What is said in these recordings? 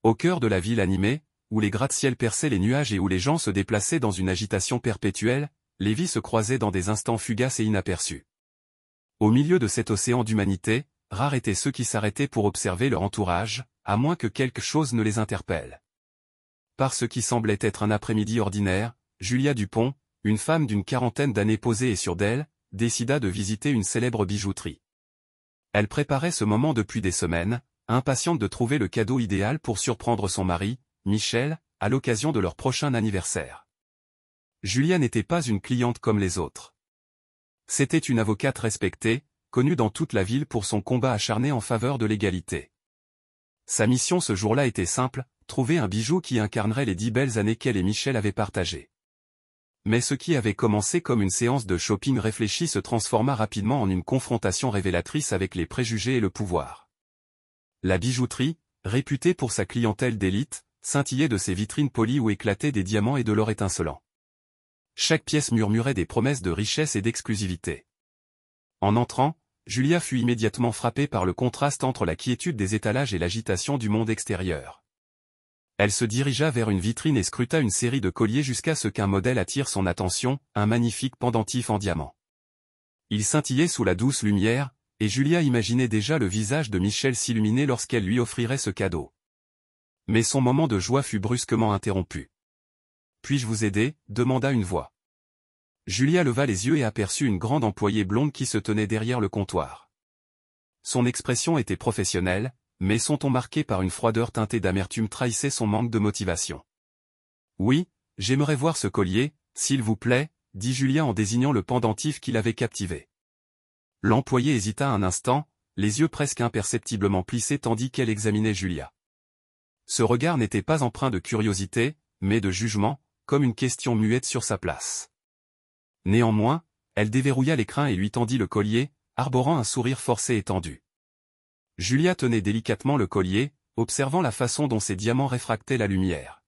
Au cœur de la ville animée, où les gratte-ciel perçaient les nuages et où les gens se déplaçaient dans une agitation perpétuelle, les vies se croisaient dans des instants fugaces et inaperçus. Au milieu de cet océan d'humanité, rares étaient ceux qui s'arrêtaient pour observer leur entourage, à moins que quelque chose ne les interpelle. Par ce qui semblait être un après-midi ordinaire, Julia Dupont, une femme d'une quarantaine d'années posée et sûre d'elle, décida de visiter une célèbre bijouterie. Elle préparait ce moment depuis des semaines, impatiente de trouver le cadeau idéal pour surprendre son mari, Michel, à l'occasion de leur prochain anniversaire. Julia n'était pas une cliente comme les autres. C'était une avocate respectée, connue dans toute la ville pour son combat acharné en faveur de l'égalité. Sa mission ce jour-là était simple, trouver un bijou qui incarnerait les 10 belles années qu'elle et Michel avaient partagées. Mais ce qui avait commencé comme une séance de shopping réfléchie se transforma rapidement en une confrontation révélatrice avec les préjugés et le pouvoir. La bijouterie, réputée pour sa clientèle d'élite, scintillait de ses vitrines polies où éclataient des diamants et de l'or étincelant. Chaque pièce murmurait des promesses de richesse et d'exclusivité. En entrant, Julia fut immédiatement frappée par le contraste entre la quiétude des étalages et l'agitation du monde extérieur. Elle se dirigea vers une vitrine et scruta une série de colliers jusqu'à ce qu'un modèle attire son attention, un magnifique pendentif en diamant. Il scintillait sous la douce lumière, et Julia imaginait déjà le visage de Michel s'illuminer lorsqu'elle lui offrirait ce cadeau. Mais son moment de joie fut brusquement interrompu. « Puis-je vous aider ?» demanda une voix. Julia leva les yeux et aperçut une grande employée blonde qui se tenait derrière le comptoir. Son expression était professionnelle, mais son ton marqué par une froideur teintée d'amertume trahissait son manque de motivation. « Oui, j'aimerais voir ce collier, s'il vous plaît, » dit Julia en désignant le pendentif qui l'avait captivé. L'employée hésita un instant, les yeux presque imperceptiblement plissés tandis qu'elle examinait Julia. Ce regard n'était pas empreint de curiosité, mais de jugement, comme une question muette sur sa place. Néanmoins, elle déverrouilla l'écrin et lui tendit le collier, arborant un sourire forcé et tendu. Julia tenait délicatement le collier, observant la façon dont ses diamants réfractaient la lumière.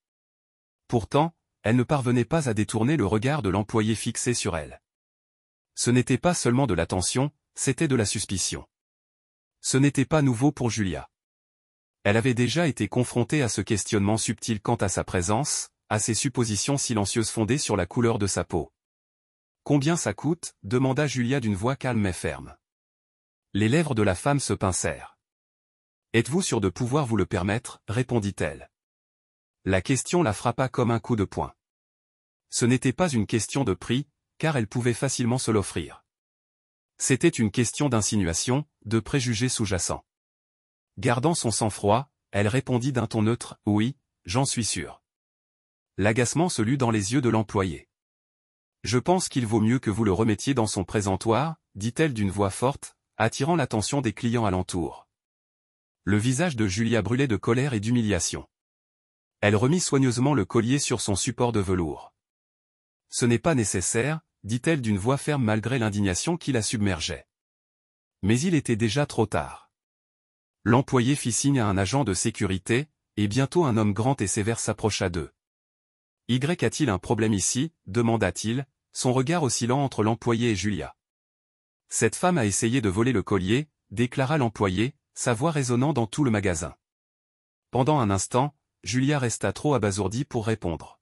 Pourtant, elle ne parvenait pas à détourner le regard de l'employé fixé sur elle. Ce n'était pas seulement de l'attention, c'était de la suspicion. Ce n'était pas nouveau pour Julia. Elle avait déjà été confrontée à ce questionnement subtil quant à sa présence, à ses suppositions silencieuses fondées sur la couleur de sa peau. « Combien ça coûte ?» demanda Julia d'une voix calme mais ferme. Les lèvres de la femme se pincèrent. « Êtes-vous sûr de pouvoir vous le permettre ?» répondit-elle. La question la frappa comme un coup de poing. Ce n'était pas une question de prix, car elle pouvait facilement se l'offrir. C'était une question d'insinuation, de préjugés sous-jacents. Gardant son sang-froid, elle répondit d'un ton neutre, « Oui, j'en suis sûr. » L'agacement se lut dans les yeux de l'employé. « Je pense qu'il vaut mieux que vous le remettiez dans son présentoir, » dit-elle d'une voix forte, attirant l'attention des clients alentour. Le visage de Julia brûlait de colère et d'humiliation. Elle remit soigneusement le collier sur son support de velours. « Ce n'est pas nécessaire, » dit-elle d'une voix ferme malgré l'indignation qui la submergeait. Mais il était déjà trop tard. L'employé fit signe à un agent de sécurité, et bientôt un homme grand et sévère s'approcha d'eux. « Y a-t-il un problème ici ?» demanda-t-il, son regard oscillant entre l'employé et Julia. « Cette femme a essayé de voler le collier », déclara l'employé, sa voix résonnant dans tout le magasin. Pendant un instant, Julia resta trop abasourdie pour répondre.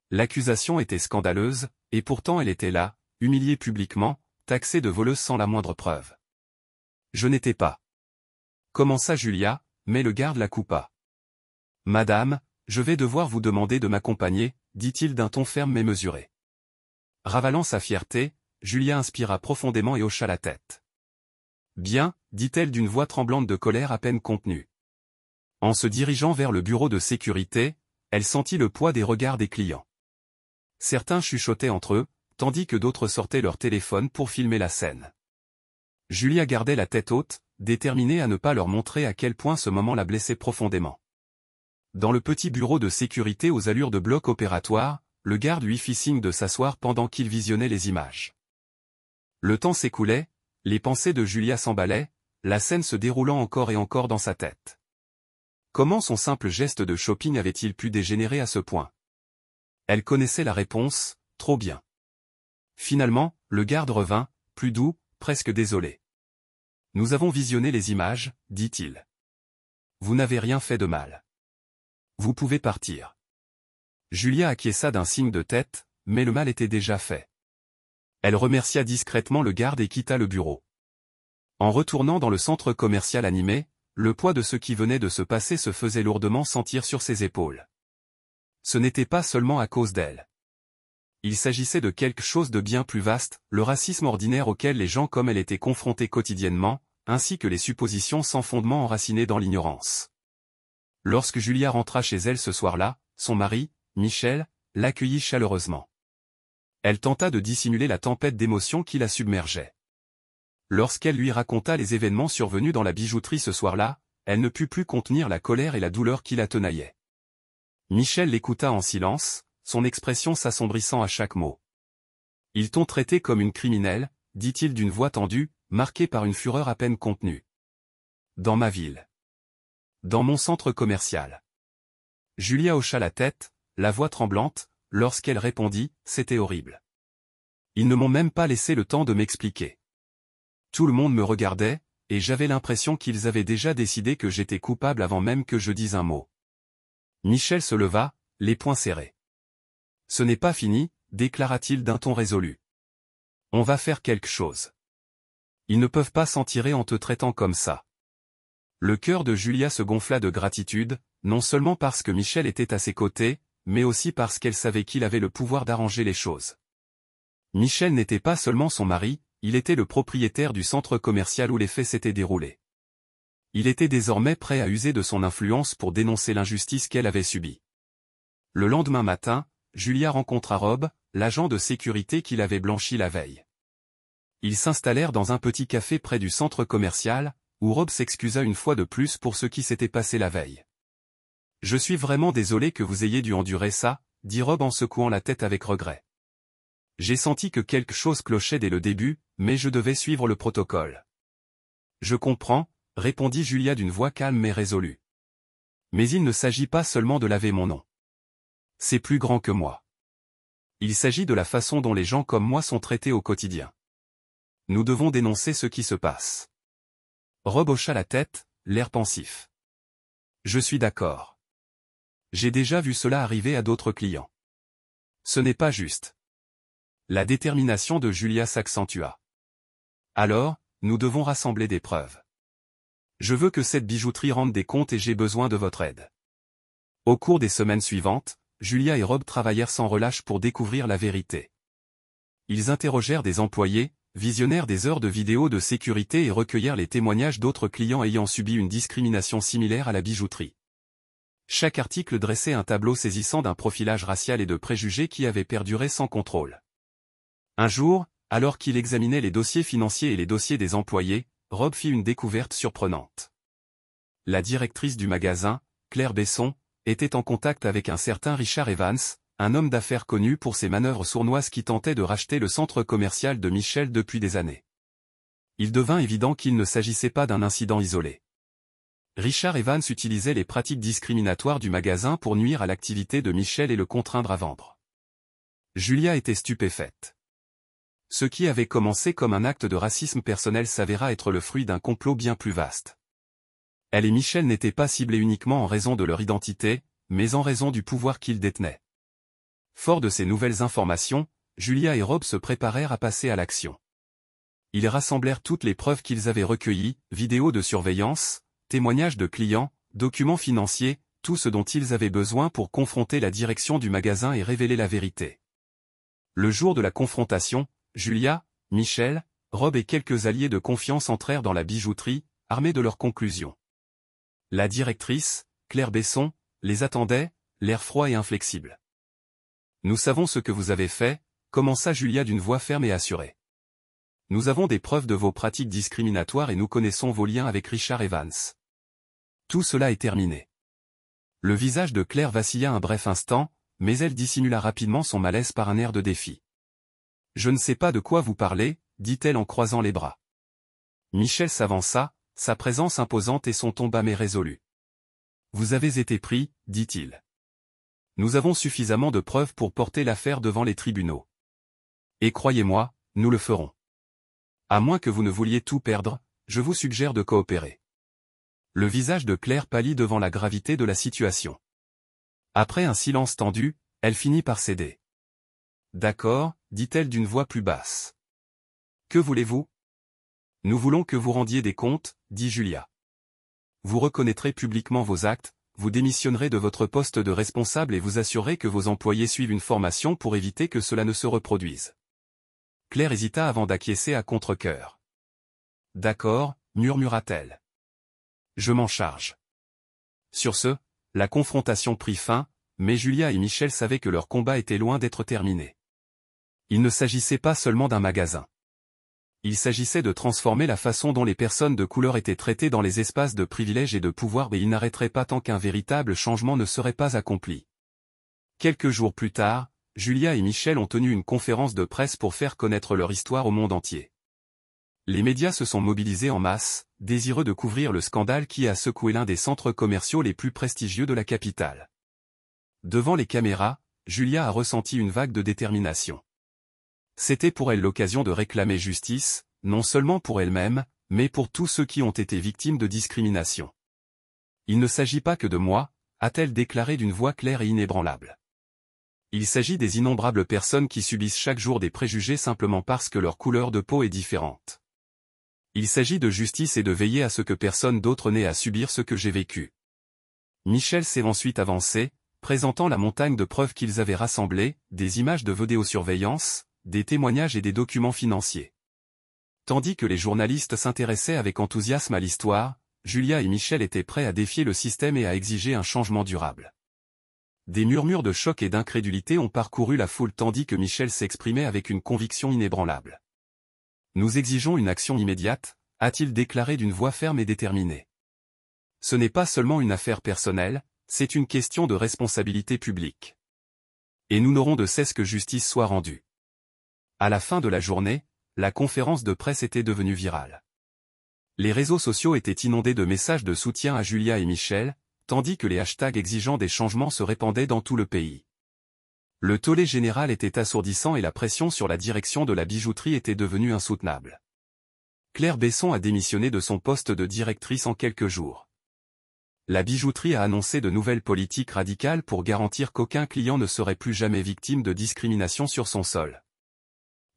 L'accusation était scandaleuse, et pourtant elle était là, humiliée publiquement, taxée de voleuse sans la moindre preuve. « Je n'étais pas. » commença Julia, mais le garde la coupa. « Madame, je vais devoir vous demander de m'accompagner, » dit-il d'un ton ferme mais mesuré. Ravalant sa fierté, Julia inspira profondément et hocha la tête. « Bien, » dit-elle d'une voix tremblante de colère à peine contenue. En se dirigeant vers le bureau de sécurité, elle sentit le poids des regards des clients. Certains chuchotaient entre eux, tandis que d'autres sortaient leur téléphone pour filmer la scène. Julia gardait la tête haute, déterminée à ne pas leur montrer à quel point ce moment la blessait profondément. Dans le petit bureau de sécurité aux allures de bloc opératoire, le garde lui fit signe de s'asseoir pendant qu'il visionnait les images. Le temps s'écoulait, les pensées de Julia s'emballaient, la scène se déroulant encore et encore dans sa tête. Comment son simple geste de shopping avait-il pu dégénérer à ce point? Elle connaissait la réponse, trop bien. Finalement, le garde revint, plus doux, presque désolé. « Nous avons visionné les images, dit-il. Vous n'avez rien fait de mal. vous pouvez partir. Julia acquiesça d'un signe de tête, mais le mal était déjà fait. Elle remercia discrètement le garde et quitta le bureau. En retournant dans le centre commercial animé, le poids de ce qui venait de se passer se faisait lourdement sentir sur ses épaules. Ce n'était pas seulement à cause d'elle. Il s'agissait de quelque chose de bien plus vaste, le racisme ordinaire auquel les gens comme elle étaient confrontés quotidiennement, ainsi que les suppositions sans fondement enracinées dans l'ignorance. Lorsque Julia rentra chez elle ce soir-là, son mari, Michel, l'accueillit chaleureusement. Elle tenta de dissimuler la tempête d'émotions qui la submergeait. Lorsqu'elle lui raconta les événements survenus dans la bijouterie ce soir-là, elle ne put plus contenir la colère et la douleur qui la tenaillaient. Michel l'écouta en silence, son expression s'assombrissant à chaque mot. « Ils t'ont traité comme une criminelle, dit-il d'une voix tendue, marquée par une fureur à peine contenue. Dans ma ville. Dans mon centre commercial. » Julia hocha la tête, la voix tremblante, lorsqu'elle répondit, « C'était horrible. Ils ne m'ont même pas laissé le temps de m'expliquer. Tout le monde me regardait, et j'avais l'impression qu'ils avaient déjà décidé que j'étais coupable avant même que je dise un mot. » Michel se leva, les poings serrés. « Ce n'est pas fini, déclara-t-il d'un ton résolu. On va faire quelque chose. Ils ne peuvent pas s'en tirer en te traitant comme ça. » Le cœur de Julia se gonfla de gratitude, non seulement parce que Michel était à ses côtés, mais aussi parce qu'elle savait qu'il avait le pouvoir d'arranger les choses. Michel n'était pas seulement son mari, il était le propriétaire du centre commercial où les faits s'étaient déroulés. Il était désormais prêt à user de son influence pour dénoncer l'injustice qu'elle avait subie. Le lendemain matin, Julia rencontra Rob, l'agent de sécurité qui l'avait blanchi la veille. Ils s'installèrent dans un petit café près du centre commercial, où Rob s'excusa une fois de plus pour ce qui s'était passé la veille. « Je suis vraiment désolé que vous ayez dû endurer ça, » dit Rob en secouant la tête avec regret. « J'ai senti que quelque chose clochait dès le début, mais je devais suivre le protocole. »« Je comprends, » répondit Julia d'une voix calme mais résolue. « Mais il ne s'agit pas seulement de laver mon nom. C'est plus grand que moi. Il s'agit de la façon dont les gens comme moi sont traités au quotidien. Nous devons dénoncer ce qui se passe. » Rob hocha la tête, l'air pensif. « Je suis d'accord. J'ai déjà vu cela arriver à d'autres clients. Ce n'est pas juste. » La détermination de Julia s'accentua. « Alors, nous devons rassembler des preuves. Je veux que cette bijouterie rende des comptes et j'ai besoin de votre aide. » Au cours des semaines suivantes, Julia et Rob travaillèrent sans relâche pour découvrir la vérité. Ils interrogèrent des employés, visionnèrent des heures de vidéos de sécurité et recueillèrent les témoignages d'autres clients ayant subi une discrimination similaire à la bijouterie. Chaque article dressait un tableau saisissant d'un profilage racial et de préjugés qui avait perduré sans contrôle. Un jour, alors qu'il examinait les dossiers financiers et les dossiers des employés, Rob fit une découverte surprenante. La directrice du magasin, Claire Besson, était en contact avec un certain Richard Evans, un homme d'affaires connu pour ses manœuvres sournoises qui tentait de racheter le centre commercial de Michel depuis des années. Il devint évident qu'il ne s'agissait pas d'un incident isolé. Richard Evans utilisait les pratiques discriminatoires du magasin pour nuire à l'activité de Michel et le contraindre à vendre. Julia était stupéfaite. Ce qui avait commencé comme un acte de racisme personnel s'avéra être le fruit d'un complot bien plus vaste. Elle et Michel n'étaient pas ciblés uniquement en raison de leur identité, mais en raison du pouvoir qu'ils détenaient. Forts de ces nouvelles informations, Julia et Rob se préparèrent à passer à l'action. Ils rassemblèrent toutes les preuves qu'ils avaient recueillies, vidéos de surveillance, témoignages de clients, documents financiers, tout ce dont ils avaient besoin pour confronter la direction du magasin et révéler la vérité. Le jour de la confrontation, Julia, Michel, Rob et quelques alliés de confiance entrèrent dans la bijouterie, armés de leurs conclusions. La directrice, Claire Besson, les attendait, l'air froid et inflexible. « Nous savons ce que vous avez fait », commença Julia d'une voix ferme et assurée. « Nous avons des preuves de vos pratiques discriminatoires et nous connaissons vos liens avec Richard Evans. Tout cela est terminé. » Le visage de Claire vacilla un bref instant, mais elle dissimula rapidement son malaise par un air de défi. « Je ne sais pas de quoi vous parlez, » dit-elle en croisant les bras. Michel s'avança, sa présence imposante et son ton bas mais résolu. « Vous avez été pris, dit-il. Nous avons suffisamment de preuves pour porter l'affaire devant les tribunaux. Et croyez-moi, nous le ferons. À moins que vous ne vouliez tout perdre, je vous suggère de coopérer. » Le visage de Claire pâlit devant la gravité de la situation. Après un silence tendu, elle finit par céder. D'accord, dit-elle d'une voix plus basse. Que voulez-vous? Nous voulons que vous rendiez des comptes, dit Julia. Vous reconnaîtrez publiquement vos actes, vous démissionnerez de votre poste de responsable et vous assurerez que vos employés suivent une formation pour éviter que cela ne se reproduise. Claire hésita avant d'acquiescer à contre-cœur. D'accord, murmura-t-elle. Je m'en charge. Sur ce, la confrontation prit fin, mais Julia et Michel savaient que leur combat était loin d'être terminé. Il ne s'agissait pas seulement d'un magasin. Il s'agissait de transformer la façon dont les personnes de couleur étaient traitées dans les espaces de privilège et de pouvoir, et ils n'arrêteraient pas tant qu'un véritable changement ne serait pas accompli. Quelques jours plus tard, Julia et Michel ont tenu une conférence de presse pour faire connaître leur histoire au monde entier. Les médias se sont mobilisés en masse, désireux de couvrir le scandale qui a secoué l'un des centres commerciaux les plus prestigieux de la capitale. Devant les caméras, Julia a ressenti une vague de détermination. C'était pour elle l'occasion de réclamer justice, non seulement pour elle-même, mais pour tous ceux qui ont été victimes de discrimination. Il ne s'agit pas que de moi, a-t-elle déclaré d'une voix claire et inébranlable. Il s'agit des innombrables personnes qui subissent chaque jour des préjugés simplement parce que leur couleur de peau est différente. Il s'agit de justice et de veiller à ce que personne d'autre n'ait à subir ce que j'ai vécu. Michel s'est ensuite avancé, présentant la montagne de preuves qu'ils avaient rassemblées, des images de vidéosurveillance, des témoignages et des documents financiers. Tandis que les journalistes s'intéressaient avec enthousiasme à l'histoire, Julia et Michel étaient prêts à défier le système et à exiger un changement durable. Des murmures de choc et d'incrédulité ont parcouru la foule tandis que Michel s'exprimait avec une conviction inébranlable. Nous exigeons une action immédiate, a-t-il déclaré d'une voix ferme et déterminée. Ce n'est pas seulement une affaire personnelle, c'est une question de responsabilité publique. Et nous n'aurons de cesse que justice soit rendue. À la fin de la journée, la conférence de presse était devenue virale. Les réseaux sociaux étaient inondés de messages de soutien à Julia et Michel, tandis que les hashtags exigeant des changements se répandaient dans tout le pays. Le tollé général était assourdissant et la pression sur la direction de la bijouterie était devenue insoutenable. Claire Besson a démissionné de son poste de directrice en quelques jours. La bijouterie a annoncé de nouvelles politiques radicales pour garantir qu'aucun client ne serait plus jamais victime de discrimination sur son sol.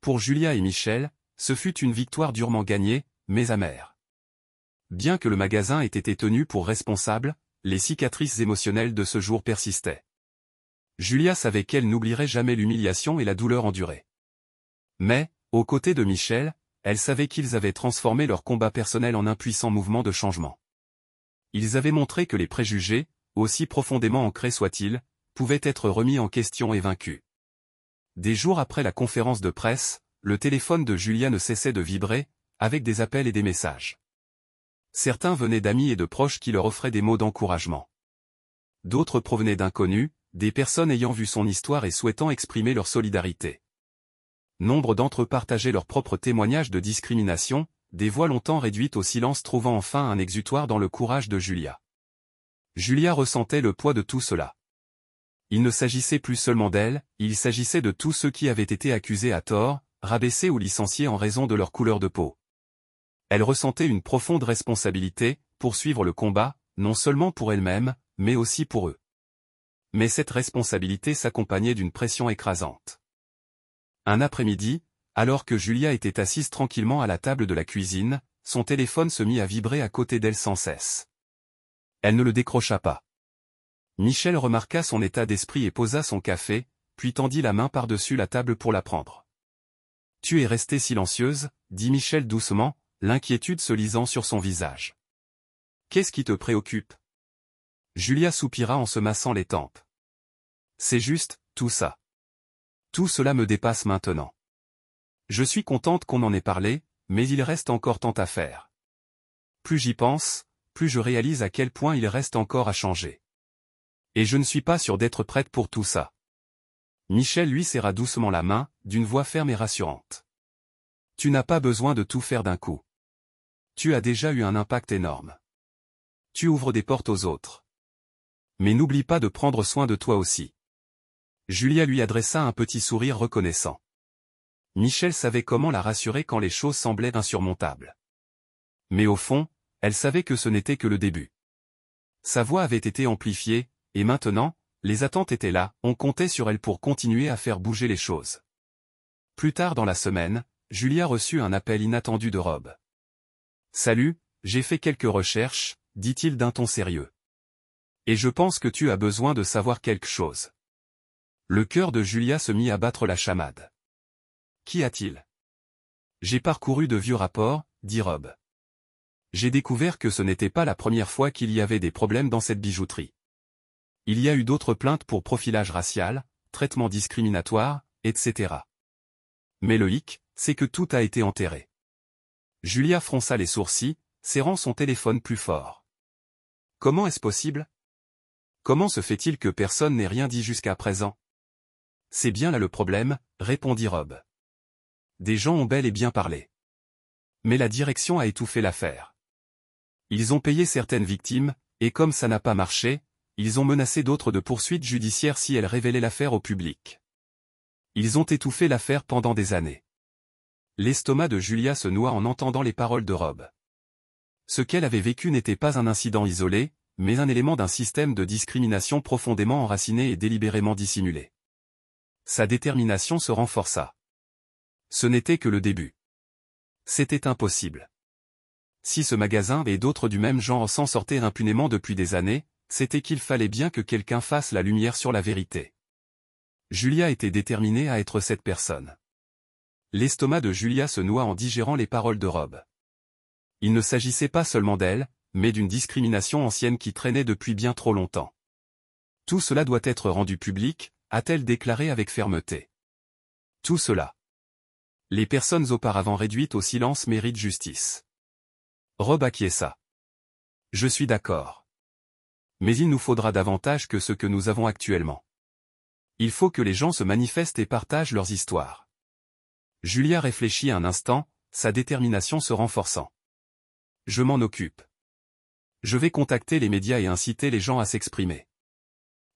Pour Julia et Michel, ce fut une victoire durement gagnée, mais amère. Bien que le magasin ait été tenu pour responsable, les cicatrices émotionnelles de ce jour persistaient. Julia savait qu'elle n'oublierait jamais l'humiliation et la douleur endurée. Mais, aux côtés de Michel, elle savait qu'ils avaient transformé leur combat personnel en un puissant mouvement de changement. Ils avaient montré que les préjugés, aussi profondément ancrés soient-ils, pouvaient être remis en question et vaincus. Des jours après la conférence de presse, le téléphone de Julia ne cessait de vibrer, avec des appels et des messages. Certains venaient d'amis et de proches qui leur offraient des mots d'encouragement. D'autres provenaient d'inconnus, des personnes ayant vu son histoire et souhaitant exprimer leur solidarité. Nombre d'entre eux partageaient leurs propres témoignages de discrimination, des voix longtemps réduites au silence trouvant enfin un exutoire dans le courage de Julia. Julia ressentait le poids de tout cela. Il ne s'agissait plus seulement d'elle, il s'agissait de tous ceux qui avaient été accusés à tort, rabaissés ou licenciés en raison de leur couleur de peau. Elle ressentait une profonde responsabilité, poursuivre le combat, non seulement pour elle-même, mais aussi pour eux. Mais cette responsabilité s'accompagnait d'une pression écrasante. Un après-midi, alors que Julia était assise tranquillement à la table de la cuisine, son téléphone se mit à vibrer à côté d'elle sans cesse. Elle ne le décrocha pas. Michel remarqua son état d'esprit et posa son café, puis tendit la main par-dessus la table pour la prendre. « Tu es restée silencieuse, » dit Michel doucement, l'inquiétude se lisant sur son visage. « Qu'est-ce qui te préoccupe » Julia soupira en se massant les tempes. « C'est juste, tout ça. Tout cela me dépasse maintenant. Je suis contente qu'on en ait parlé, mais il reste encore tant à faire. Plus j'y pense, plus je réalise à quel point il reste encore à changer. Et je ne suis pas sûre d'être prête pour tout ça. » Michel lui serra doucement la main, d'une voix ferme et rassurante. « Tu n'as pas besoin de tout faire d'un coup. Tu as déjà eu un impact énorme. Tu ouvres des portes aux autres. Mais n'oublie pas de prendre soin de toi aussi. » Julia lui adressa un petit sourire reconnaissant. Michel savait comment la rassurer quand les choses semblaient insurmontables. Mais au fond, elle savait que ce n'était que le début. Sa voix avait été amplifiée, et maintenant, Les attentes étaient là, on comptait sur elle pour continuer à faire bouger les choses. Plus tard dans la semaine, Julia reçut un appel inattendu de Rob. « Salut, j'ai fait quelques recherches, dit-il d'un ton sérieux. Et je pense que tu as besoin de savoir quelque chose. » Le cœur de Julia se mit à battre la chamade. « Qu'y a-t-il ? » « J'ai parcouru de vieux rapports, dit Rob. J'ai découvert que ce n'était pas la première fois qu'il y avait des problèmes dans cette bijouterie. Il y a eu d'autres plaintes pour profilage racial, traitement discriminatoire, etc. Mais le hic, c'est que tout a été enterré. Julia fronça les sourcils, serrant son téléphone plus fort. Comment est-ce possible ? Comment se fait-il que personne n'ait rien dit jusqu'à présent ? C'est bien là le problème, répondit Rob. Des gens ont bel et bien parlé. Mais la direction a étouffé l'affaire. Ils ont payé certaines victimes, et comme ça n'a pas marché, ils ont menacé d'autres de poursuites judiciaires si elles révélaient l'affaire au public. Ils ont étouffé l'affaire pendant des années. L'estomac de Julia se noua en entendant les paroles de Rob. Ce qu'elle avait vécu n'était pas un incident isolé, mais un élément d'un système de discrimination profondément enraciné et délibérément dissimulé. Sa détermination se renforça. Ce n'était que le début. C'était impossible. Si ce magasin et d'autres du même genre s'en sortaient impunément depuis des années, c'était qu'il fallait bien que quelqu'un fasse la lumière sur la vérité. Julia était déterminée à être cette personne. L'estomac de Julia se noua en digérant les paroles de Rob. Il ne s'agissait pas seulement d'elle, mais d'une discrimination ancienne qui traînait depuis bien trop longtemps. Tout cela doit être rendu public, a-t-elle déclaré avec fermeté. Tout cela. Les personnes auparavant réduites au silence méritent justice. Rob acquiesça. Je suis d'accord. Mais il nous faudra davantage que ce que nous avons actuellement. Il faut que les gens se manifestent et partagent leurs histoires. Julia réfléchit un instant, sa détermination se renforçant. Je m'en occupe. Je vais contacter les médias et inciter les gens à s'exprimer.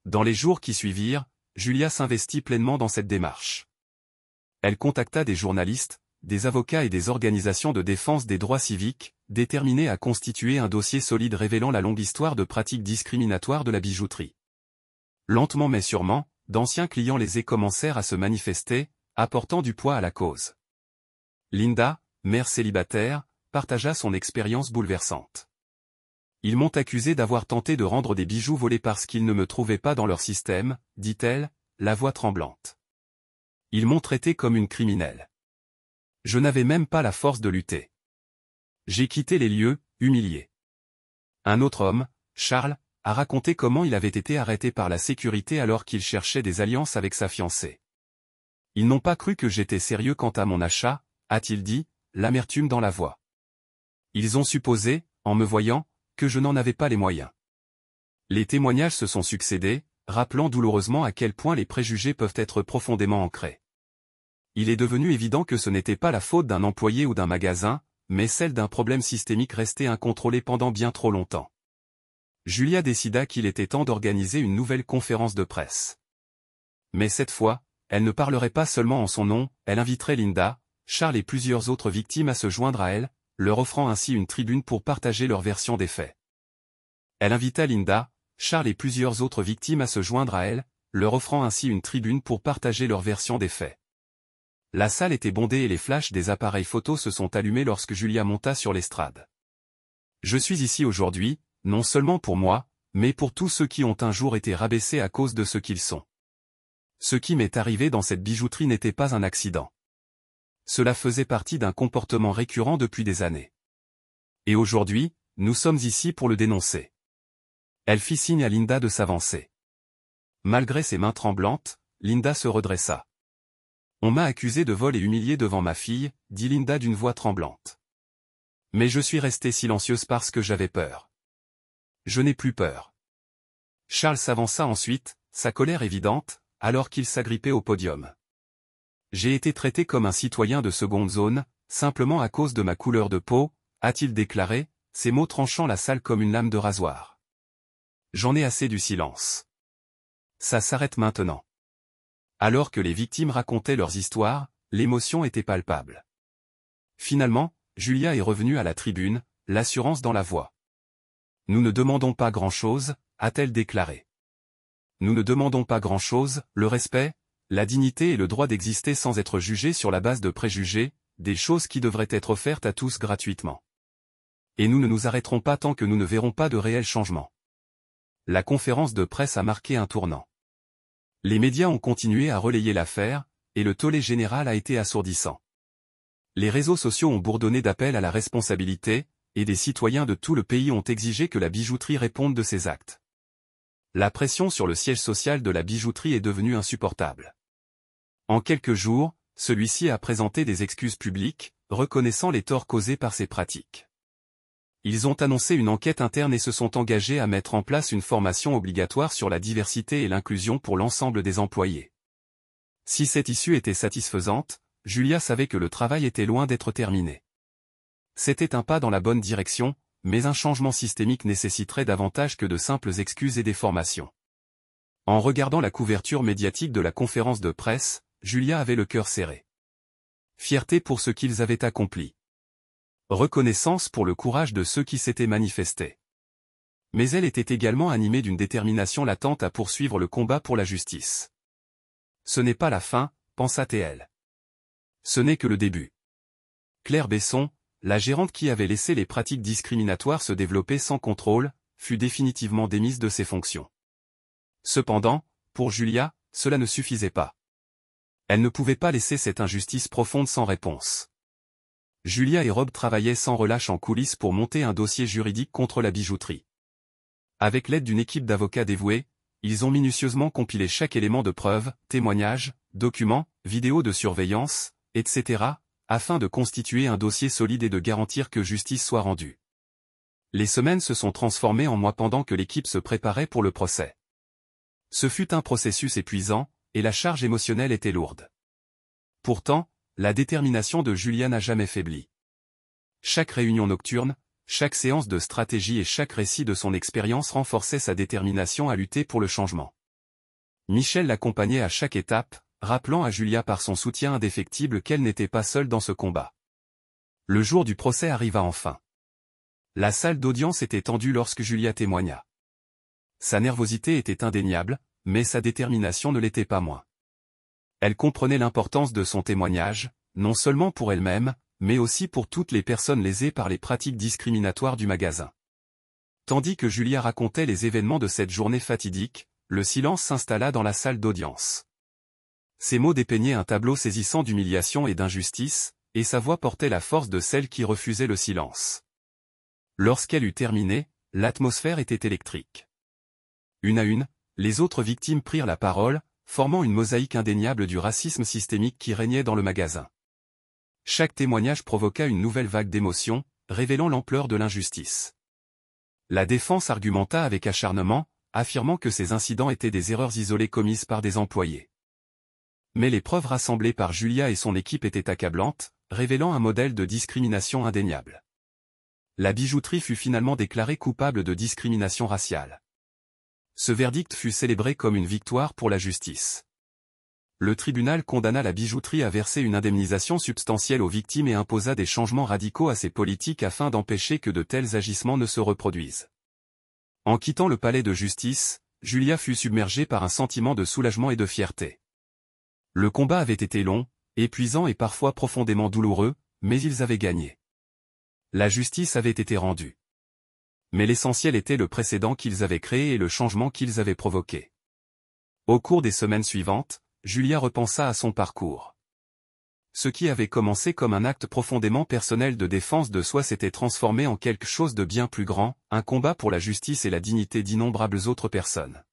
Dans les jours qui suivirent, Julia s'investit pleinement dans cette démarche. Elle contacta des journalistes, des avocats et des organisations de défense des droits civiques, déterminés à constituer un dossier solide révélant la longue histoire de pratiques discriminatoires de la bijouterie. Lentement mais sûrement, d'anciens clients lésés commencèrent à se manifester, apportant du poids à la cause. Linda, mère célibataire, partagea son expérience bouleversante. Ils m'ont accusé d'avoir tenté de rendre des bijoux volés parce qu'ils ne me trouvaient pas dans leur système, dit-elle, la voix tremblante. Ils m'ont traité comme une criminelle. Je n'avais même pas la force de lutter. J'ai quitté les lieux, humilié. Un autre homme, Charles, a raconté comment il avait été arrêté par la sécurité alors qu'il cherchait des alliances avec sa fiancée. Ils n'ont pas cru que j'étais sérieux quant à mon achat, a-t-il dit, l'amertume dans la voix. Ils ont supposé, en me voyant, que je n'en avais pas les moyens. Les témoignages se sont succédés, rappelant douloureusement à quel point les préjugés peuvent être profondément ancrés. Il est devenu évident que ce n'était pas la faute d'un employé ou d'un magasin, mais celle d'un problème systémique resté incontrôlé pendant bien trop longtemps. Julia décida qu'il était temps d'organiser une nouvelle conférence de presse. Mais cette fois, elle ne parlerait pas seulement en son nom, elle inviterait Linda, Charles et plusieurs autres victimes à se joindre à elle, leur offrant ainsi une tribune pour partager leur version des faits. Elle invita Linda, Charles et plusieurs autres victimes à se joindre à elle, leur offrant ainsi une tribune pour partager leur version des faits. La salle était bondée et les flashs des appareils photos se sont allumés lorsque Julia monta sur l'estrade. Je suis ici aujourd'hui, non seulement pour moi, mais pour tous ceux qui ont un jour été rabaissés à cause de ce qu'ils sont. Ce qui m'est arrivé dans cette bijouterie n'était pas un accident. Cela faisait partie d'un comportement récurrent depuis des années. Et aujourd'hui, nous sommes ici pour le dénoncer. Elle fit signe à Linda de s'avancer. Malgré ses mains tremblantes, Linda se redressa. On m'a accusé de vol et humilié devant ma fille, dit Linda d'une voix tremblante. Mais je suis restée silencieuse parce que j'avais peur. Je n'ai plus peur. Charles s'avança ensuite, sa colère évidente, alors qu'il s'agrippait au podium. J'ai été traité comme un citoyen de seconde zone, simplement à cause de ma couleur de peau, a-t-il déclaré, ses mots tranchant la salle comme une lame de rasoir. J'en ai assez du silence. Ça s'arrête maintenant. Alors que les victimes racontaient leurs histoires, l'émotion était palpable. Finalement, Julia est revenue à la tribune, l'assurance dans la voix. Nous ne demandons pas grand-chose, a-t-elle déclaré. nous ne demandons pas grand-chose, le respect, la dignité et le droit d'exister sans être jugé sur la base de préjugés, des choses qui devraient être offertes à tous gratuitement. Et nous ne nous arrêterons pas tant que nous ne verrons pas de réels changements. La conférence de presse a marqué un tournant. Les médias ont continué à relayer l'affaire, et le tollé général a été assourdissant. Les réseaux sociaux ont bourdonné d'appels à la responsabilité, et des citoyens de tout le pays ont exigé que la bijouterie réponde de ses actes. La pression sur le siège social de la bijouterie est devenue insupportable. En quelques jours, celui-ci a présenté des excuses publiques, reconnaissant les torts causés par ces pratiques. Ils ont annoncé une enquête interne et se sont engagés à mettre en place une formation obligatoire sur la diversité et l'inclusion pour l'ensemble des employés. Si cette issue était satisfaisante, Julia savait que le travail était loin d'être terminé. C'était un pas dans la bonne direction, mais un changement systémique nécessiterait davantage que de simples excuses et des formations. En regardant la couverture médiatique de la conférence de presse, Julia avait le cœur serré. Fierté pour ce qu'ils avaient accompli. Reconnaissance pour le courage de ceux qui s'étaient manifestés. Mais elle était également animée d'une détermination latente à poursuivre le combat pour la justice. Ce n'est pas la fin, pensa-t-elle. Ce n'est que le début. Claire Besson, la gérante qui avait laissé les pratiques discriminatoires se développer sans contrôle, fut définitivement démise de ses fonctions. Cependant, pour Julia, cela ne suffisait pas. Elle ne pouvait pas laisser cette injustice profonde sans réponse. Julia et Rob travaillaient sans relâche en coulisses pour monter un dossier juridique contre la bijouterie. Avec l'aide d'une équipe d'avocats dévoués, ils ont minutieusement compilé chaque élément de preuve, témoignages, documents, vidéos de surveillance, etc., afin de constituer un dossier solide et de garantir que justice soit rendue. Les semaines se sont transformées en mois pendant que l'équipe se préparait pour le procès. Ce fut un processus épuisant, et la charge émotionnelle était lourde. Pourtant, la détermination de Julia n'a jamais faibli. Chaque réunion nocturne, chaque séance de stratégie et chaque récit de son expérience renforçait sa détermination à lutter pour le changement. Michel l'accompagnait à chaque étape, rappelant à Julia par son soutien indéfectible qu'elle n'était pas seule dans ce combat. Le jour du procès arriva enfin. La salle d'audience était tendue lorsque Julia témoigna. Sa nervosité était indéniable, mais sa détermination ne l'était pas moins. Elle comprenait l'importance de son témoignage, non seulement pour elle-même, mais aussi pour toutes les personnes lésées par les pratiques discriminatoires du magasin. Tandis que Julia racontait les événements de cette journée fatidique, le silence s'installa dans la salle d'audience. Ses mots dépeignaient un tableau saisissant d'humiliation et d'injustice, et sa voix portait la force de celle qui refusait le silence. Lorsqu'elle eut terminé, l'atmosphère était électrique. Une à une, les autres victimes prirent la parole, formant une mosaïque indéniable du racisme systémique qui régnait dans le magasin. Chaque témoignage provoqua une nouvelle vague d'émotions, révélant l'ampleur de l'injustice. La défense argumenta avec acharnement, affirmant que ces incidents étaient des erreurs isolées commises par des employés. Mais les preuves rassemblées par Julia et son équipe étaient accablantes, révélant un modèle de discrimination indéniable. La bijouterie fut finalement déclarée coupable de discrimination raciale. Ce verdict fut célébré comme une victoire pour la justice. Le tribunal condamna la bijouterie à verser une indemnisation substantielle aux victimes et imposa des changements radicaux à ses politiques afin d'empêcher que de tels agissements ne se reproduisent. En quittant le palais de justice, Julia fut submergée par un sentiment de soulagement et de fierté. Le combat avait été long, épuisant et parfois profondément douloureux, mais ils avaient gagné. La justice avait été rendue. Mais l'essentiel était le précédent qu'ils avaient créé et le changement qu'ils avaient provoqué. Au cours des semaines suivantes, Julia repensa à son parcours. Ce qui avait commencé comme un acte profondément personnel de défense de soi s'était transformé en quelque chose de bien plus grand, un combat pour la justice et la dignité d'innombrables autres personnes.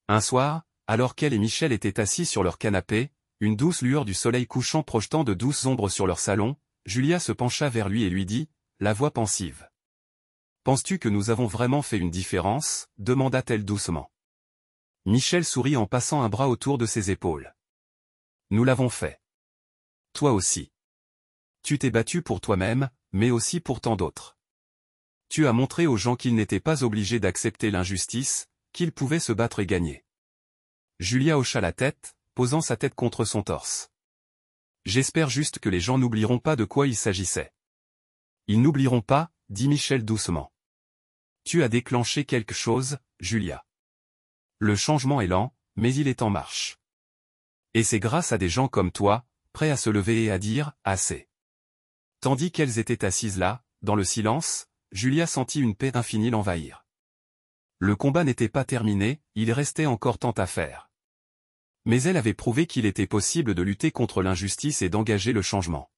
Un soir, alors qu'elle et Michel étaient assis sur leur canapé, une douce lueur du soleil couchant projetant de douces ombres sur leur salon, Julia se pencha vers lui et lui dit, la voix pensive. « Penses-tu que nous avons vraiment fait une différence ?» demanda-t-elle doucement. Michel sourit en passant un bras autour de ses épaules. « Nous l'avons fait. Toi aussi. Tu t'es battu pour toi-même, mais aussi pour tant d'autres. Tu as montré aux gens qu'ils n'étaient pas obligés d'accepter l'injustice, qu'ils pouvaient se battre et gagner. » Julia hocha la tête, posant sa tête contre son torse. « J'espère juste que les gens n'oublieront pas de quoi il s'agissait. » « Ils n'oublieront pas, » dit Michel doucement. « Tu as déclenché quelque chose, Julia. » Le changement est lent, mais il est en marche. Et c'est grâce à des gens comme toi, prêts à se lever et à dire « assez ». Tandis qu'elles étaient assises là, dans le silence, Julia sentit une paix infinie l'envahir. Le combat n'était pas terminé, il restait encore tant à faire. Mais elle avait prouvé qu'il était possible de lutter contre l'injustice et d'engager le changement.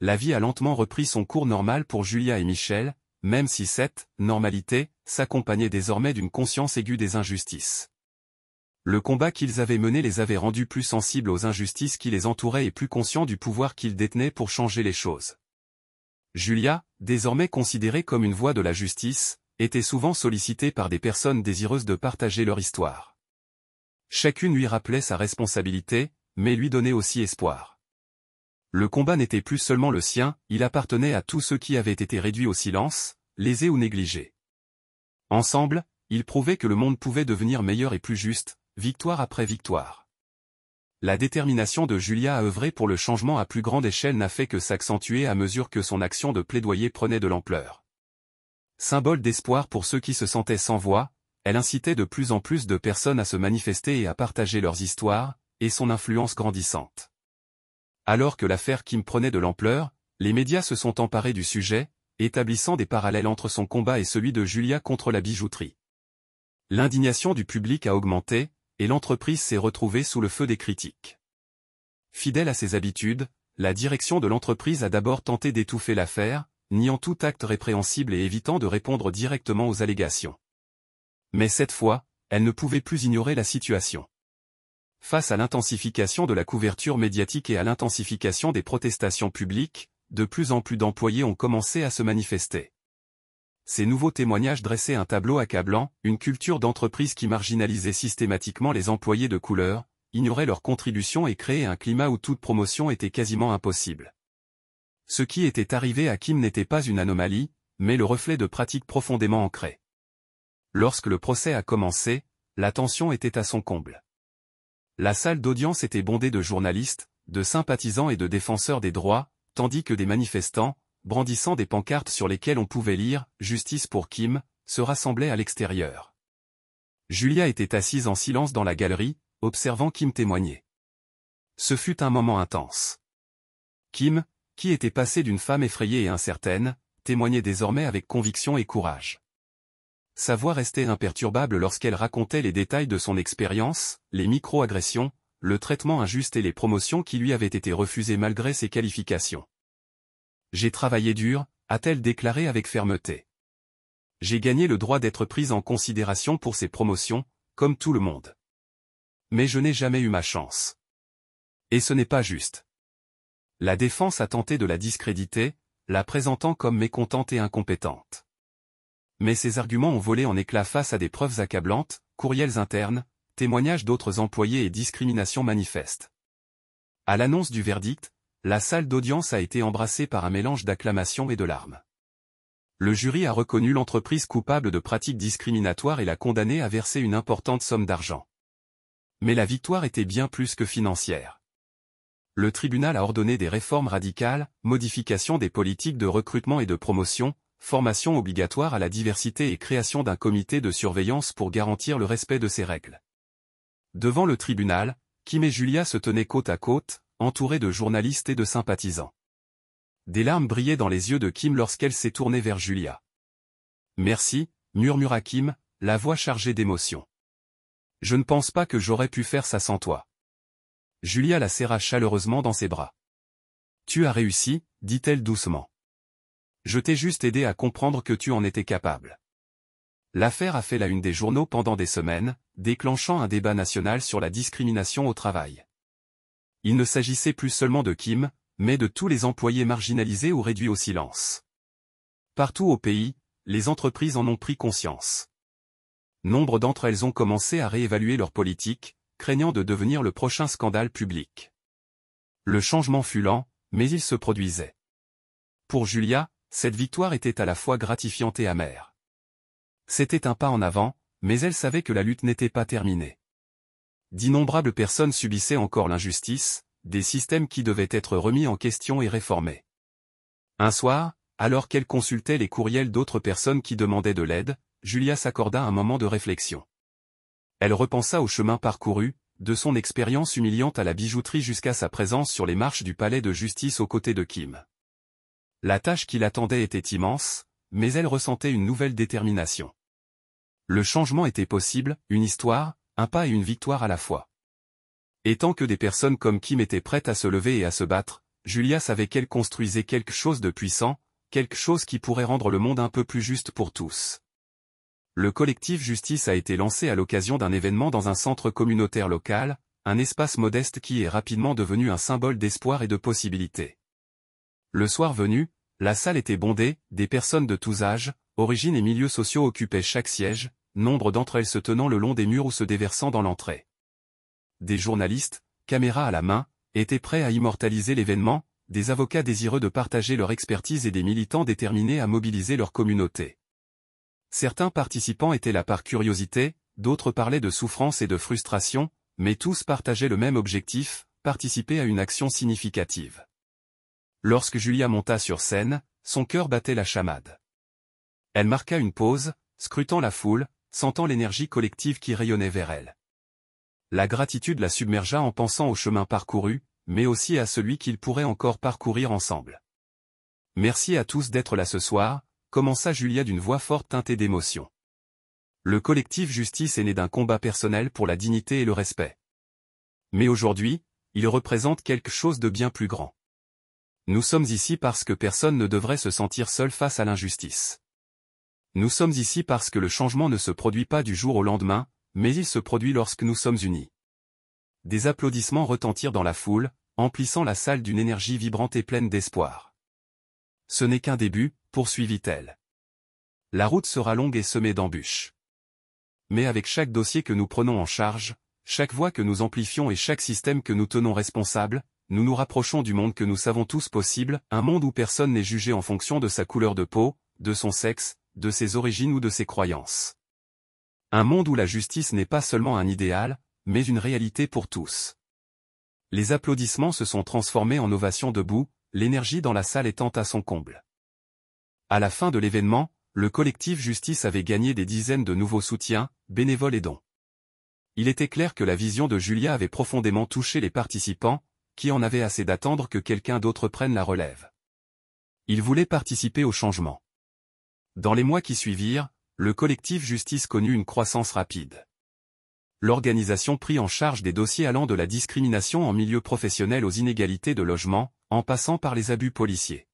La vie a lentement repris son cours normal pour Julia et Michel, même si cette « normalité » s'accompagnait désormais d'une conscience aiguë des injustices. Le combat qu'ils avaient mené les avait rendus plus sensibles aux injustices qui les entouraient et plus conscients du pouvoir qu'ils détenaient pour changer les choses. Julia, désormais considérée comme une voix de la justice, était souvent sollicitée par des personnes désireuses de partager leur histoire. Chacune lui rappelait sa responsabilité, mais lui donnait aussi espoir. Le combat n'était plus seulement le sien, il appartenait à tous ceux qui avaient été réduits au silence, lésés ou négligés. Ensemble, ils prouvaient que le monde pouvait devenir meilleur et plus juste, victoire après victoire. La détermination de Julia à œuvrer pour le changement à plus grande échelle n'a fait que s'accentuer à mesure que son action de plaidoyer prenait de l'ampleur. Symbole d'espoir pour ceux qui se sentaient sans voix, elle incitait de plus en plus de personnes à se manifester et à partager leurs histoires, et son influence grandissante. Alors que l'affaire Kim prenait de l'ampleur, les médias se sont emparés du sujet, établissant des parallèles entre son combat et celui de Julia contre la bijouterie. L'indignation du public a augmenté, et l'entreprise s'est retrouvée sous le feu des critiques. Fidèle à ses habitudes, la direction de l'entreprise a d'abord tenté d'étouffer l'affaire, niant tout acte répréhensible et évitant de répondre directement aux allégations. Mais cette fois, elle ne pouvait plus ignorer la situation. Face à l'intensification de la couverture médiatique et à l'intensification des protestations publiques, de plus en plus d'employés ont commencé à se manifester. Ces nouveaux témoignages dressaient un tableau accablant, une culture d'entreprise qui marginalisait systématiquement les employés de couleur, ignorait leurs contributions et créait un climat où toute promotion était quasiment impossible. Ce qui était arrivé à Kim n'était pas une anomalie, mais le reflet de pratiques profondément ancrées. Lorsque le procès a commencé, la tension était à son comble. La salle d'audience était bondée de journalistes, de sympathisants et de défenseurs des droits, tandis que des manifestants, brandissant des pancartes sur lesquelles on pouvait lire « Justice pour Kim », se rassemblaient à l'extérieur. Julia était assise en silence dans la galerie, observant Kim témoigner. Ce fut un moment intense. Kim, qui était passée d'une femme effrayée et incertaine, témoignait désormais avec conviction et courage. Sa voix restait imperturbable lorsqu'elle racontait les détails de son expérience, les micro-agressions, le traitement injuste et les promotions qui lui avaient été refusées malgré ses qualifications. « J'ai travaillé dur », a-t-elle déclaré avec fermeté. « J'ai gagné le droit d'être prise en considération pour ces promotions, comme tout le monde. Mais je n'ai jamais eu ma chance. Et ce n'est pas juste. » La défense a tenté de la discréditer, la présentant comme mécontente et incompétente. Mais ces arguments ont volé en éclats face à des preuves accablantes, courriels internes, témoignages d'autres employés et discriminations manifestes. À l'annonce du verdict, la salle d'audience a été embrassée par un mélange d'acclamations et de larmes. Le jury a reconnu l'entreprise coupable de pratiques discriminatoires et l'a condamnée à verser une importante somme d'argent. Mais la victoire était bien plus que financière. Le tribunal a ordonné des réformes radicales, modification des politiques de recrutement et de promotion, formation obligatoire à la diversité et création d'un comité de surveillance pour garantir le respect de ces règles. Devant le tribunal, Kim et Julia se tenaient côte à côte, entourés de journalistes et de sympathisants. Des larmes brillaient dans les yeux de Kim lorsqu'elle s'est tournée vers Julia. « Merci », murmura Kim, la voix chargée d'émotion. « Je ne pense pas que j'aurais pu faire ça sans toi. » Julia la serra chaleureusement dans ses bras. « Tu as réussi », dit-elle doucement. « Je t'ai juste aidé à comprendre que tu en étais capable. » L'affaire a fait la une des journaux pendant des semaines, déclenchant un débat national sur la discrimination au travail. Il ne s'agissait plus seulement de Kim, mais de tous les employés marginalisés ou réduits au silence. Partout au pays, les entreprises en ont pris conscience. Nombre d'entre elles ont commencé à réévaluer leur politique, craignant de devenir le prochain scandale public. Le changement fut lent, mais il se produisait. Pour Julia, cette victoire était à la fois gratifiante et amère. C'était un pas en avant, mais elle savait que la lutte n'était pas terminée. D'innombrables personnes subissaient encore l'injustice, des systèmes qui devaient être remis en question et réformés. Un soir, alors qu'elle consultait les courriels d'autres personnes qui demandaient de l'aide, Julia s'accorda un moment de réflexion. Elle repensa au chemin parcouru, de son expérience humiliante à la bijouterie jusqu'à sa présence sur les marches du palais de justice aux côtés de Kim. La tâche qui l'attendait était immense, mais elle ressentait une nouvelle détermination. Le changement était possible, une histoire, un pas et une victoire à la fois. Et tant que des personnes comme Kim étaient prêtes à se lever et à se battre, Julia savait qu'elle construisait quelque chose de puissant, quelque chose qui pourrait rendre le monde un peu plus juste pour tous. Le collectif Justice a été lancé à l'occasion d'un événement dans un centre communautaire local, un espace modeste qui est rapidement devenu un symbole d'espoir et de possibilités. Le soir venu, la salle était bondée, des personnes de tous âges, origines et milieux sociaux occupaient chaque siège, nombre d'entre elles se tenant le long des murs ou se déversant dans l'entrée. Des journalistes, caméras à la main, étaient prêts à immortaliser l'événement, des avocats désireux de partager leur expertise et des militants déterminés à mobiliser leur communauté. Certains participants étaient là par curiosité, d'autres parlaient de souffrance et de frustration, mais tous partageaient le même objectif, participer à une action significative. Lorsque Julia monta sur scène, son cœur battait la chamade. Elle marqua une pause, scrutant la foule, sentant l'énergie collective qui rayonnait vers elle. La gratitude la submergea en pensant au chemin parcouru, mais aussi à celui qu'ils pourraient encore parcourir ensemble. Merci à tous d'être là ce soir, commença Julia d'une voix forte teintée d'émotion. Le collectif Justice est né d'un combat personnel pour la dignité et le respect. Mais aujourd'hui, il représente quelque chose de bien plus grand. Nous sommes ici parce que personne ne devrait se sentir seul face à l'injustice. Nous sommes ici parce que le changement ne se produit pas du jour au lendemain, mais il se produit lorsque nous sommes unis. Des applaudissements retentirent dans la foule, emplissant la salle d'une énergie vibrante et pleine d'espoir. Ce n'est qu'un début, poursuivit-elle. La route sera longue et semée d'embûches. Mais avec chaque dossier que nous prenons en charge, chaque voix que nous amplifions et chaque système que nous tenons responsable, nous nous rapprochons du monde que nous savons tous possible, un monde où personne n'est jugé en fonction de sa couleur de peau, de son sexe, de ses origines ou de ses croyances. Un monde où la justice n'est pas seulement un idéal, mais une réalité pour tous. Les applaudissements se sont transformés en ovations debout, l'énergie dans la salle étant à son comble. À la fin de l'événement, le collectif Justice avait gagné des dizaines de nouveaux soutiens, bénévoles et dons. Il était clair que la vision de Julia avait profondément touché les participants, qui en avaient assez d'attendre que quelqu'un d'autre prenne la relève. Ils voulaient participer au changement. Dans les mois qui suivirent, le collectif Justice connut une croissance rapide. L'organisation prit en charge des dossiers allant de la discrimination en milieu professionnel aux inégalités de logement, en passant par les abus policiers.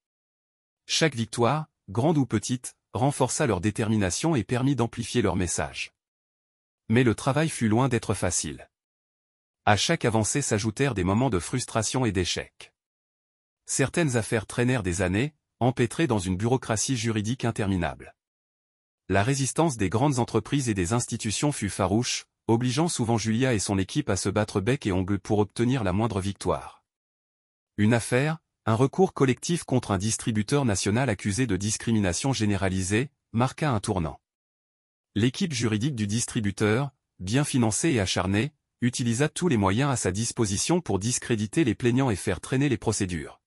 Chaque victoire, grande ou petite, renforça leur détermination et permit d'amplifier leur message. Mais le travail fut loin d'être facile. À chaque avancée s'ajoutèrent des moments de frustration et d'échec. Certaines affaires traînèrent des années, empêtrées dans une bureaucratie juridique interminable. La résistance des grandes entreprises et des institutions fut farouche, obligeant souvent Julia et son équipe à se battre bec et ongles pour obtenir la moindre victoire. Une affaire, un recours collectif contre un distributeur national accusé de discrimination généralisée, marqua un tournant. L'équipe juridique du distributeur, bien financée et acharnée, utilisa tous les moyens à sa disposition pour discréditer les plaignants et faire traîner les procédures.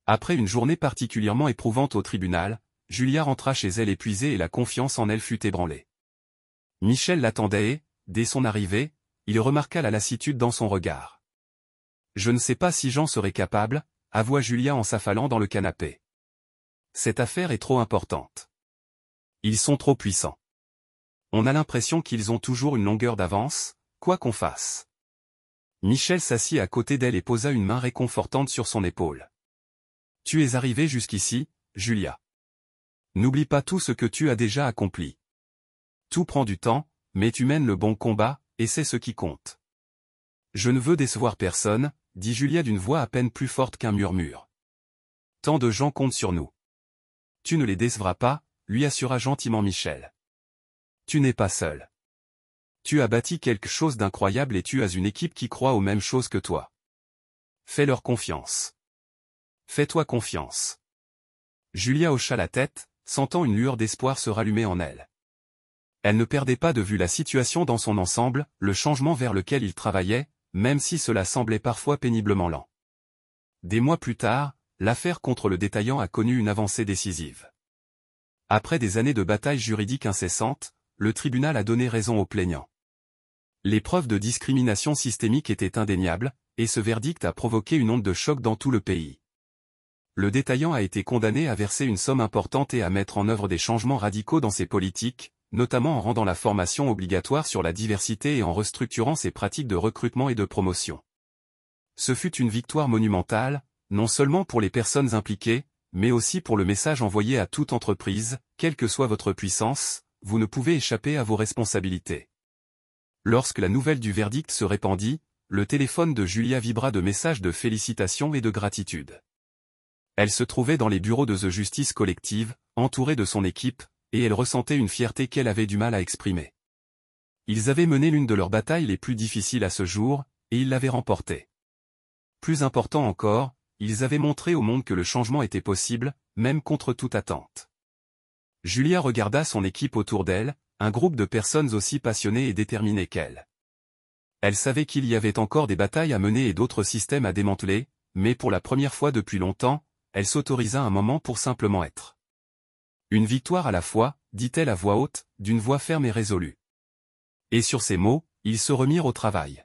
Après une journée particulièrement éprouvante au tribunal, Julia rentra chez elle épuisée et la confiance en elle fut ébranlée. Michel l'attendait et, dès son arrivée, il remarqua la lassitude dans son regard. « Je ne sais pas si j'en serai capable », avoua Julia en s'affalant dans le canapé. « Cette affaire est trop importante. Ils sont trop puissants. On a l'impression qu'ils ont toujours une longueur d'avance, quoi qu'on fasse. » Michel s'assit à côté d'elle et posa une main réconfortante sur son épaule. « Tu es arrivée jusqu'ici, Julia. N'oublie pas tout ce que tu as déjà accompli. Tout prend du temps, mais tu mènes le bon combat, et c'est ce qui compte. » « Je ne veux décevoir personne, » dit Julia d'une voix à peine plus forte qu'un murmure. « Tant de gens comptent sur nous. »« Tu ne les décevras pas, » lui assura gentiment Michel. « Tu n'es pas seul. Tu as bâti quelque chose d'incroyable et tu as une équipe qui croit aux mêmes choses que toi. Fais-leur confiance. Fais-toi confiance. » Julia hocha la tête, sentant une lueur d'espoir se rallumer en elle. Elle ne perdait pas de vue la situation dans son ensemble, le changement vers lequel il travaillait, même si cela semblait parfois péniblement lent. Des mois plus tard, l'affaire contre le détaillant a connu une avancée décisive. Après des années de batailles juridiques incessantes, le tribunal a donné raison aux plaignants. Les preuves de discrimination systémique étaient indéniables, et ce verdict a provoqué une onde de choc dans tout le pays. Le détaillant a été condamné à verser une somme importante et à mettre en œuvre des changements radicaux dans ses politiques, notamment en rendant la formation obligatoire sur la diversité et en restructurant ses pratiques de recrutement et de promotion. Ce fut une victoire monumentale, non seulement pour les personnes impliquées, mais aussi pour le message envoyé à toute entreprise, quelle que soit votre puissance, vous ne pouvez échapper à vos responsabilités. Lorsque la nouvelle du verdict se répandit, le téléphone de Julia vibra de messages de félicitations et de gratitude. Elle se trouvait dans les bureaux de The Justice Collective, entourée de son équipe, et elle ressentait une fierté qu'elle avait du mal à exprimer. Ils avaient mené l'une de leurs batailles les plus difficiles à ce jour, et ils l'avaient remportée. Plus important encore, ils avaient montré au monde que le changement était possible, même contre toute attente. Julia regarda son équipe autour d'elle, un groupe de personnes aussi passionnées et déterminées qu'elle. Elle savait qu'il y avait encore des batailles à mener et d'autres systèmes à démanteler, mais pour la première fois depuis longtemps, elle s'autorisa un moment pour simplement être. Une victoire à la fois, dit-elle à voix haute, d'une voix ferme et résolue. Et sur ces mots, ils se remirent au travail.